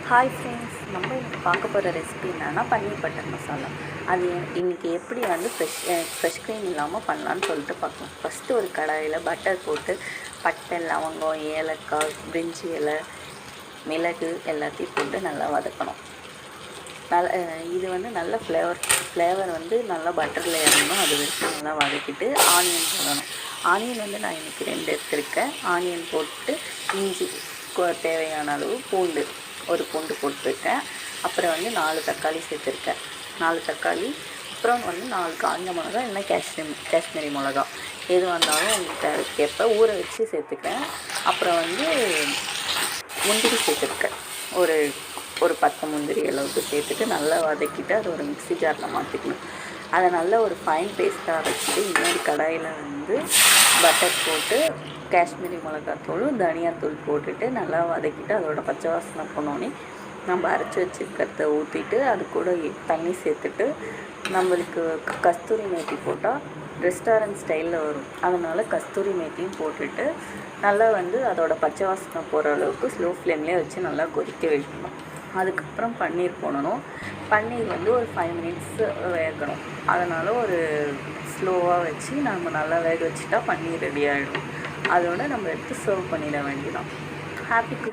Hi friends, நம்ம இன்றைக்கி பார்க்க போகிற ரெசிபி என்னென்னா பன்னீர் பட்டர் மசாலா. அது இன்றைக்கி எப்படி வந்து ஃப்ரெஷ் க்ரீம் இல்லாமல் பண்ணலான்னு சொல்லிட்டு பார்க்கலாம். ஃபஸ்ட்டு ஒரு கடாயில் பட்டர் போட்டு பட்டை, லவங்கம், ஏலக்காய், பிரிஞ்சி இலை, மிளகு எல்லாத்தையும் போட்டு நல்லா வதக்கணும். இது வந்து நல்ல ஃப்ளேவர் வந்து நல்லா பட்டரில் இறங்கணும். அது வரைக்கும் நல்லா வதக்கிட்டு ஆனியன் போடணும். ஆனியன் வந்து நான் இன்றைக்கி 2 எடுத்துருக்கேன். ஆனியன் போட்டு இஞ்சி தேவையான அளவு பூண்டு, ஒரு பூண்டு போட்டிருக்கேன். அப்புறம் வந்து 4 தக்காளி சேர்த்துருக்கேன். 4 தக்காளி, அப்புறம் வந்து 4 காஞ்ச மிளகா, இல்லைன்னா காஷ்மீரி மிளகா எது வந்தாலும் உங்களுக்கு தேவைக்கேற்ப ஊற வச்சு சேர்த்துக்கிறேன். அப்புறம் வந்து முந்திரி சேர்த்துருக்கேன். ஒரு 10 முந்திரி அளவுக்கு சேர்த்துட்டு நல்லா வதக்கிட்டு அதை ஒரு மிக்ஸி ஜாரில் மாற்றிக்கணும். அதை நல்லா ஒரு ஃபைன் பேஸ்ட்டாக வச்சுட்டு இன்னொரு கடாயில் வந்து பட்டர் போட்டு காஷ்மீரி மிளகாத்தூளும் தனியாத்தூள் போட்டுட்டு நல்லா வதக்கிட்டு அதோட பச்சை வாசனை போனோடனே நம்ம அரைச்சி வச்சுருக்கிறத ஊற்றிட்டு அது கூட தண்ணி சேர்த்துட்டு நம்மளுக்கு கஸ்தூரி மேத்தி போட்டால் ரெஸ்டாரண்ட் ஸ்டைலில் வரும். அதனால் கஸ்தூரி மேத்தியும் போட்டுட்டு நல்லா வந்து அதோட பச்சை வாசனை போகிற அளவுக்கு ஸ்லோ ஃப்ளேம்லேயே வச்சு நல்லா கொதிக்க வைக்கணும். அதுக்கப்புறம் பன்னீர் போடணும். பன்னீர் வந்து ஒரு 5 மினிட்ஸ் வேகணும். அதனால் ஒரு ஸ்லோவாக வச்சு நம்ம நல்லா வேக வச்சுட்டா பன்னீர் ரெடி ஆகிடும். அதோடு நம்ம எடுத்து சர்வ் பண்ணிட வேண்டியதான். Happy cook.